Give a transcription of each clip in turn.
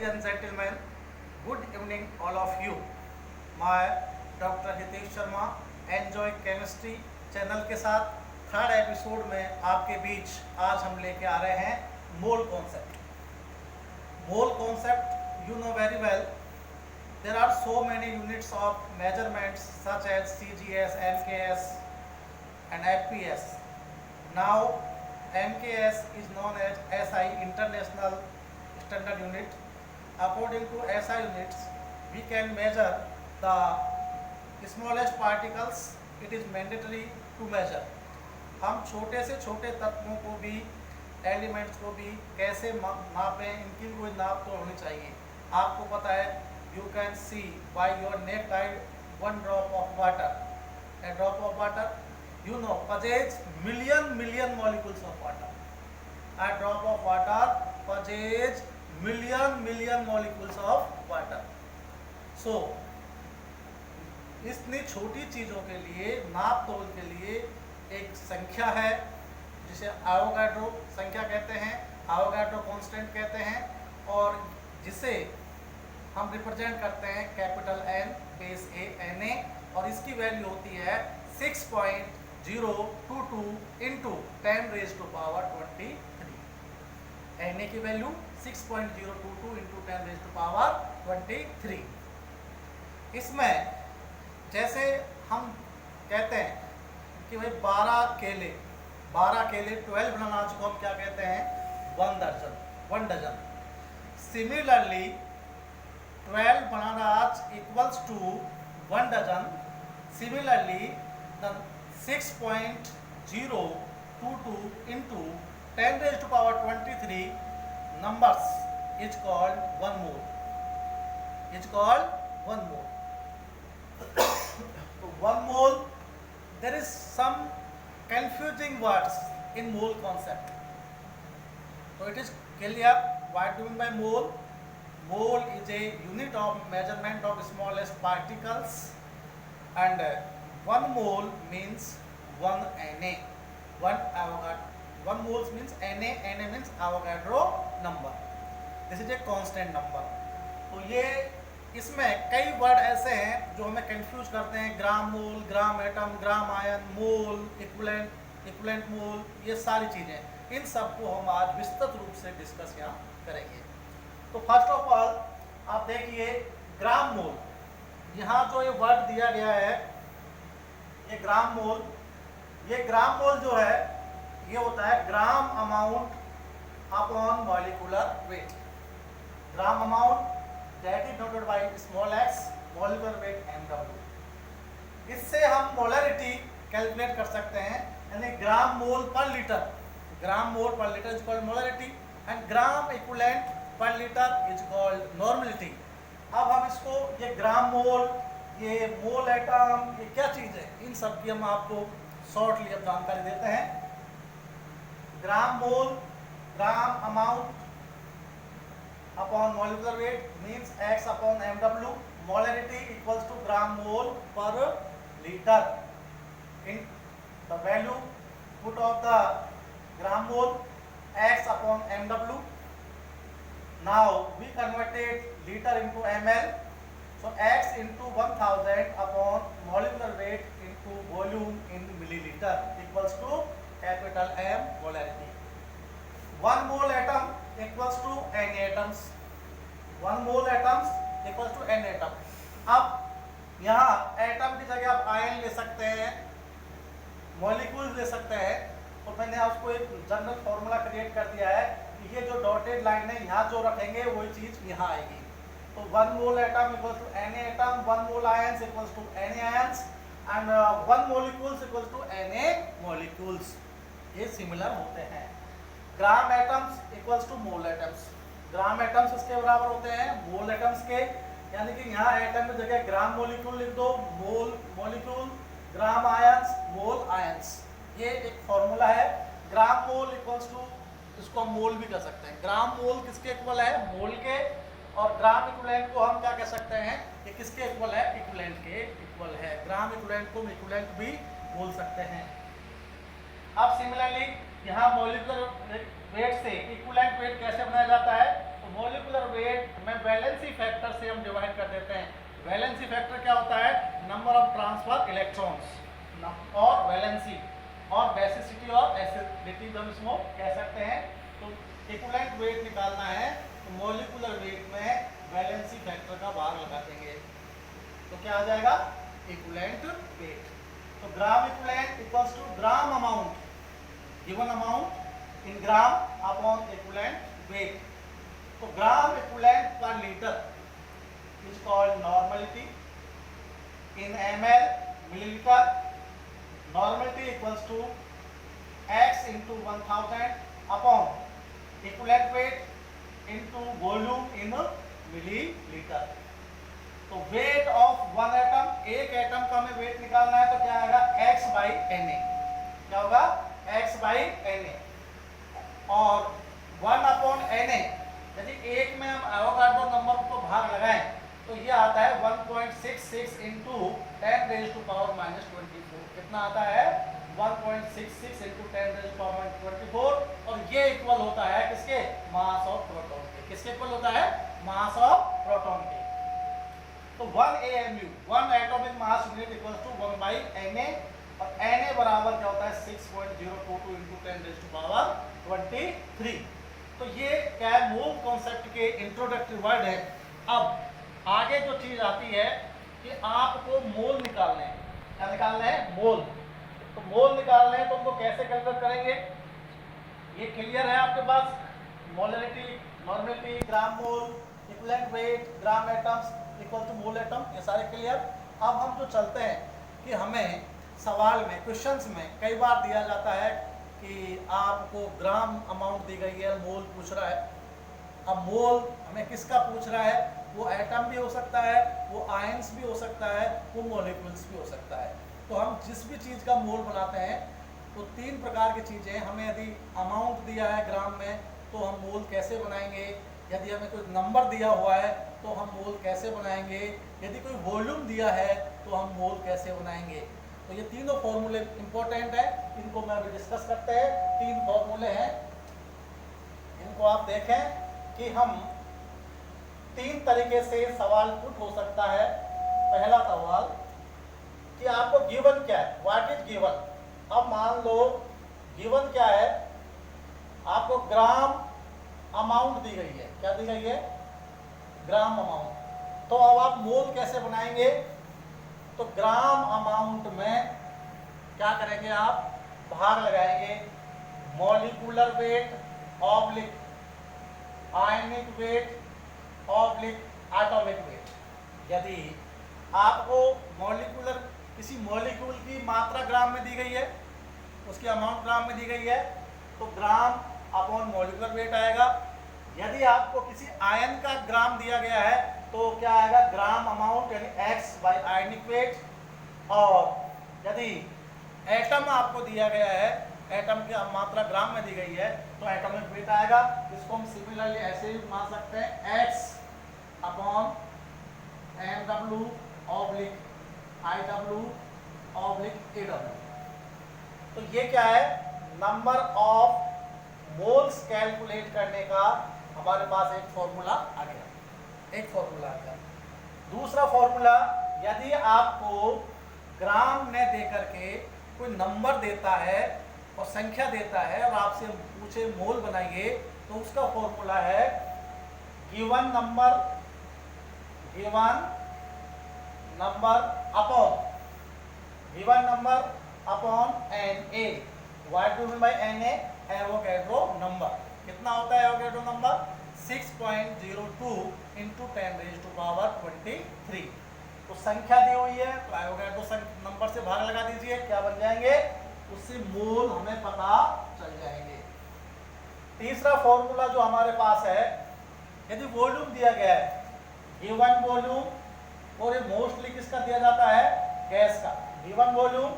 Ladies and gentlemen, good evening all of you. मैं doctor Hitesh Sharma enjoy chemistry channel के साथ third episode में आपके बीच आज हम लेके आ रहे हैं mole concept. Mole concept you know very well. There are so many units of measurements such as CGS, MKS and FPS. Now MKS is known as SI, International Standard Unit. According to SI units, we can measure the smallest particles. It is mandatory to measure. हम छोटे से छोटे तत्वों को भी, elements को भी कैसे नापें, इनकी कोई नाप तो होनी चाहिए. आपको पता है, you can see by your naked eye one drop of water. A drop of water, you know, possess million molecules of water. A drop of water possess million molecules of water. So इतनी छोटी चीज़ों के लिए, नाप तोल के लिए एक संख्या है जिसे एवोगाड्रो संख्या कहते हैं, एवोगाड्रो कांस्टेंट कहते हैं, और जिसे हम रिप्रेजेंट करते हैं capital N base A Na, और इसकी वैल्यू होती है 6.022 इंटू 10⁻23. Na की वैल्यू 6.022 इंटू 10⁻23. इसमें जैसे हम कहते हैं कि भाई 12 केले 12 बनाना, को हम क्या कहते हैं, 1 dozen. Similarly 12 bananas equals to 1 dozen. Similarly, the 6.022 into 10⁻23 numbers is called 1 mole. It's called 1 mole. So 1 mole, there is some confusing words in mole concept. So it is clear what do you mean by mole. Mole is a unit of measurement of smallest particles, and 1 mole means 1 Na. 1 mole means Na. Na means Avogadro number. This is a constant number. तो ये इसमें कई word ऐसे हैं जो हमें confuse करते हैं. ग्राम मोल, ग्राम एटम, ग्राम आयन, मोल, इक्विवेलेंट मोल, ये सारी चीज़ें, इन सबको हम आज विस्तृत रूप से डिस्कस यहाँ करेंगे. तो फर्स्ट ऑफ ऑल आप देखिए ग्राम मोल. यहाँ जो ये वर्ड दिया गया है, ये ग्राम मोल, ये ग्राम मोल जो है ये होता है gram amount upon molecular weight. Gram amount that is denoted by small x, molecular weight mw. इससे हम मोलरिटी कैलकुलेट कर सकते हैं, यानी ग्राम mole per litre. Gram mole per litre is called molarity and gram equivalent per litre is called normality. अब हम इसको, ये ग्राम मोल, ये मोल एटम, ये क्या चीज़ है, इन सब की हम आपको शॉर्टली अब जानकारी देते हैं. Gram mole, gram amount upon molecular weight means x upon mw. Molarity equals to gram mole per litre. In the value put of the gram mole x upon mw. Now we converted liter into ml. So x into 1000 upon molecular weight into volume in milliliter equals to capital M molarity. 1 mole atom equals to n atoms. 1 mole atoms equals to n atom. अब यहाँ atom की जगह आप ion ले सकते हैं, molecule ले सकते हैं. तो मैंने आपको एक जनरल फॉर्मूला क्रिएट कर दिया है कि ये जो डॉटेड लाइन है यहाँ जो रखेंगे वही चीज़ यहाँ आएगी. तो 1 mole atom equals to Na atom, 1 mole ions equals to Na ions, and 1 molecules equals to Na molecules. ये सिमिलर होते हैं. Gram atoms equals to mole atoms. Gram atoms इसके बराबर होते हैं मोल एटम्स के, यानी कि यहाँ एटम की जगह ग्राम मोलिक्यूल लिख दो, मोल मोलिक्यूल, ग्राम आयंस, मोल आयंस. ये एक फॉर्मूला है. ग्राम मोल इक्वल्स टू, इसको हम मोल भी कर सकते हैं. ग्राम मोल किसके इक्वल है, मोल के. और ग्राम इक्विवेलेंट को हम क्या कह सकते हैं, ये किसके इक्वल है, इक्विवेलेंट के इक्वल है. ग्राम इक्विवेलेंट को इक्विवेलेंट भी बोल सकते हैं. अब सिमिलरली यहाँ मॉलिक्यूलर वेट से इक्विवेलेंट वेट कैसे बनाया जाता है, तो मॉलिक्यूलर वेट में वैलेंसी फैक्टर से हम डिवाइड कर देते हैं। वैलेंसी फैक्टर क्या होता है? नंबर ऑफ ट्रांसफर इलेक्ट्रॉन्स और वैलेंसी और बेसिसिटी और एसिडिटी हम इसको कह सकते हैं। तो इक्विवेलेंट वेट निकालना है तो मॉलिक्यूलर वेट में वैलेंसी फैक्टर का भाग लगा देंगे तो क्या आ जाएगा? Equivalent weight. तो gram equivalent equals to gram amount, given amount in gram upon equivalent weight. तो gram equivalent per litre is called normality, in ml milliliter normality equals to x into 1000 upon equivalent weight into volume in milliliter। तो weight of one atom, एक atom का हमें wait निकालना है तो क्या आएगा? x by Na। क्या होगा? x by Na और 1 upon Na। यदि एक में हम एवोगाड्रो नंबर को भाग लगाएं तो ये आता है 1.66 into 10 raise to power minus 24। कितना आता है? 1.66 into 10 raise to power minus 24 और ये इक्वल होता है किसके? मास ऑफ प्रोटॉन के। किसके इक्वल होता है? मास ऑफ प्रोटॉन के। तो 1 AMU 1 atomic mass unit equals to 1 by Na और Na बराबर क्या होता है? 6.022 इंटू 10 रेज़ टू पावर 23। तो ये क्या है? मोल कॉन्सेप्ट के इंट्रोडक्टरी वर्ड है। अब आगे जो चीज आती है कि आपको मोल निकालने हैं। क्या निकालना है? मोल। तो मोल निकालने हैं तो उनको कैसे कैलकुलेट करेंगे? ये क्लियर है आपके पास? Molarity, normality, gram mole, equivalent weight, gram atoms equal to mole atom, ये सारे क्लियर। अब हम जो चलते हैं कि हमें सवाल में, क्वेश्चंस में कई बार दिया जाता है कि आपको ग्राम अमाउंट दी गई है, मोल पूछ रहा है। अब मोल हमें किसका पूछ रहा है? वो एटम भी हो सकता है, वो आयंस भी हो सकता है, वो मॉलिक्यूल्स भी हो सकता है। तो हम जिस भी चीज़ का मोल बनाते हैं तो 3 प्रकार की चीज़ें, हमें यदि अमाउंट दिया है ग्राम में तो हम मोल कैसे बनाएंगे, यदि हमें कोई नंबर दिया हुआ है तो हम मोल कैसे बनाएंगे, यदि कोई वॉल्यूम दिया है तो हम मोल कैसे बनाएंगे। तो ये तीनों फॉर्मूले इंपॉर्टेंट है, इनको मैं अभी डिस्कस करते हैं। 3 फॉर्मूले हैं, इनको आप देखें कि हम 3 तरीके से सवाल पुट हो सकता है। पहला सवाल कि आपको गिवन क्या है? What is given? अब मान लो गिवन क्या है? आपको ग्राम अमाउंट दी गई है। क्या दी गई है? Gram amount. तो अब आप मोल कैसे बनाएंगे? तो ग्राम अमाउंट में क्या करेंगे? आप भाग लगाएंगे मॉलिक्यूलर वेट ऑब्लिक आयनिक वेट ऑब्लिक एटॉमिक वेट। यदि आपको मॉलिक्यूलर, किसी मॉलिक्यूल की मात्रा ग्राम में दी गई है, उसकी अमाउंट ग्राम में दी गई है तो ग्राम अपॉन मॉलिक्यूलर वेट आएगा। यदि आपको किसी आयन का ग्राम दिया गया है तो क्या आएगा? ग्राम अमाउंट यानी x बाई आयनिक वेट। और यदि एटम आपको दिया गया है, एटम की मात्रा ग्राम में दी गई है तो एटॉमिक वेट आएगा। इसको हम सिमिलरली ऐसे ही मान सकते हैं x upon mw oblique iw oblique aw। तो ये क्या है? नंबर ऑफ मोल्स कैलकुलेट करने का हमारे पास एक फॉर्मूला आ गया। एक फॉर्मूला आ गया। दूसरा फॉर्मूला, यदि आपको ग्राम ने देकर के कोई नंबर देता है और संख्या देता है और आपसे पूछे मोल बनाइए तो उसका फॉर्मूला है given number upon Na। What do mean by Na? Avogadro number. कितना होता है Avogadro number? 6.02 into 10 raise to power 23। तो संख्या दी हुई है तो एवोगैड्रो नंबर से भाग लगा दीजिए, क्या बन जाएंगे? उससे मोल हमें पता चल जाएंगे। तीसरा फॉर्मूला जो हमारे पास है, यदि वॉल्यूम दिया गया है, गिवन वॉल्यूम, और ये मोस्टली किसका दिया जाता है? गैस का। गिवन वॉल्यूम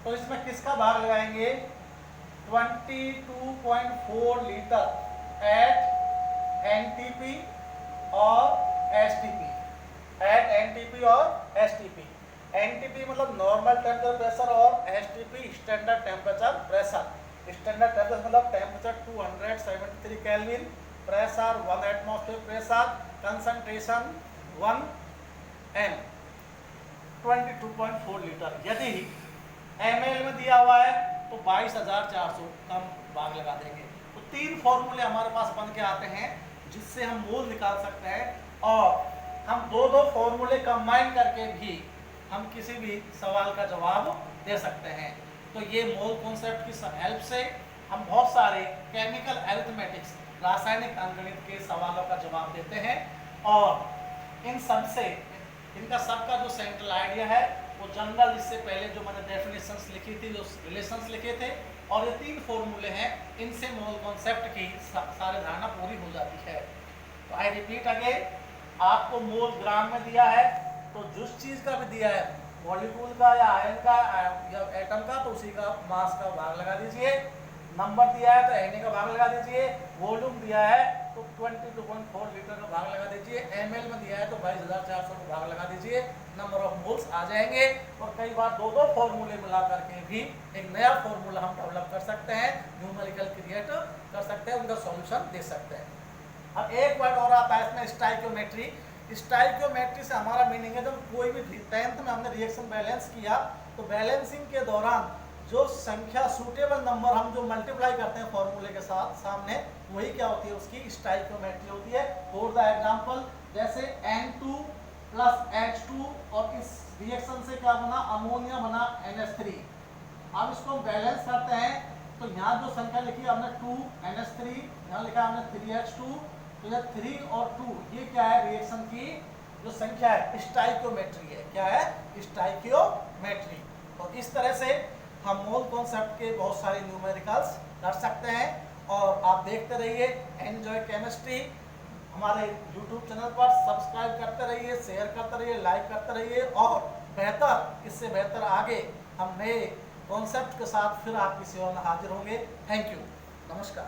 तो इसमें किसका भाग लगाएंगे? 22.4 लीटर एट एनटीपी और एसटीपी। एट एनटीपी और एसटीपी। एनटीपी मतलब नॉर्मल टेम्परेचर प्रेशर और STP standard temperature pressure. Standard temperature मतलब temperature 273 kelvin, pressure 1 atmosphere pressure, concentration 1 m 22.4 litre. यदि ml में दिया हुआ है तो 22,400 कम भाग लगा देंगे। तो 3 फॉर्मूले हमारे पास बन के आते हैं जिससे हम मोल निकाल सकते हैं, और हम दो फॉर्मूले कंबाइन करके भी हम किसी भी सवाल का जवाब दे सकते हैं। तो ये मोल कॉन्सेप्ट की हेल्प से हम बहुत सारे केमिकल अरिथमेटिक्स, रासायनिक अंकगणित के सवालों का जवाब देते हैं, और इन सब से इनका सबका जो सेंट्रल आइडिया है वो जनरल, इससे पहले जो मैंने डेफिनेशंस लिखी थी, जो रिलेशंस लिखे थे, और ये 3 फॉर्मूले हैं, इनसे मोल कॉन्सेप्ट की सारी धारणा पूरी हो जाती है। तो आई रिपीट अगेन, आपको मोल ग्राम में दिया है, तो जिस चीज़ का भी दिया है, मॉलिक्यूल का या आयन का या एटम का, तो उसी का मास का भाग लगा दीजिए। नंबर दिया है तो Na का भाग लगा दीजिए। वॉल्यूम दिया है तो 22.4 लीटर का भाग लगा दीजिए। ml में दिया है तो 22,400 का भाग लगा दीजिए। नंबर ऑफ मोल्स आ जाएंगे। और कई बार दो फॉर्मूले मिला करके भी एक नया फॉर्मूला हम डेवलप कर सकते हैं, न्यूमेरिकल क्रिएट कर सकते हैं, उनका सॉल्यूशन दे सकते हैं। अब एक वर्ड और आता है इसमें, स्टाइकियोमेट्री। स्टाइकियोमेट्री से हमारा मीनिंग है, जब कोई भी 10th में हमने रिएक्शन बैलेंस किया तो बैलेंसिंग के दौरान जो संख्या सूटेबल नंबर हम जो मल्टीप्लाई करते हैं फॉर्मूले के साथ सामने, वही क्या होती है, उसकी स्टाइकियोमेट्री होती है। फॉर द एग्जांपल, जैसे N2 प्लस H2, और इस रिएक्शन से क्या बना, अमोनिया बना NH3। अब इसको हम बैलेंस करते हैं तो यहाँ जो संख्या लिखी है हमने 2NH3, यहाँ लिखा हमने 3H2, तो ये 3 और 2 ये क्या है, रिएक्शन की जो संख्या है, स्टाइकियोमेट्री है। क्या है, स्टाइकियोमेट्री। और इस तरह से हम मोल कॉन्सेप्ट के बहुत सारे न्यूमेरिकल्स कर सकते हैं। और आप देखते रहिए एंजॉय केमिस्ट्री, हमारे YouTube चैनल पर सब्सक्राइब करते रहिए, शेयर करते रहिए, लाइक करते रहिए, और बेहतर, इससे बेहतर आगे हम नए कॉन्सेप्ट के साथ फिर आपकी सेवा में हाजिर होंगे। थैंक यू, नमस्कार।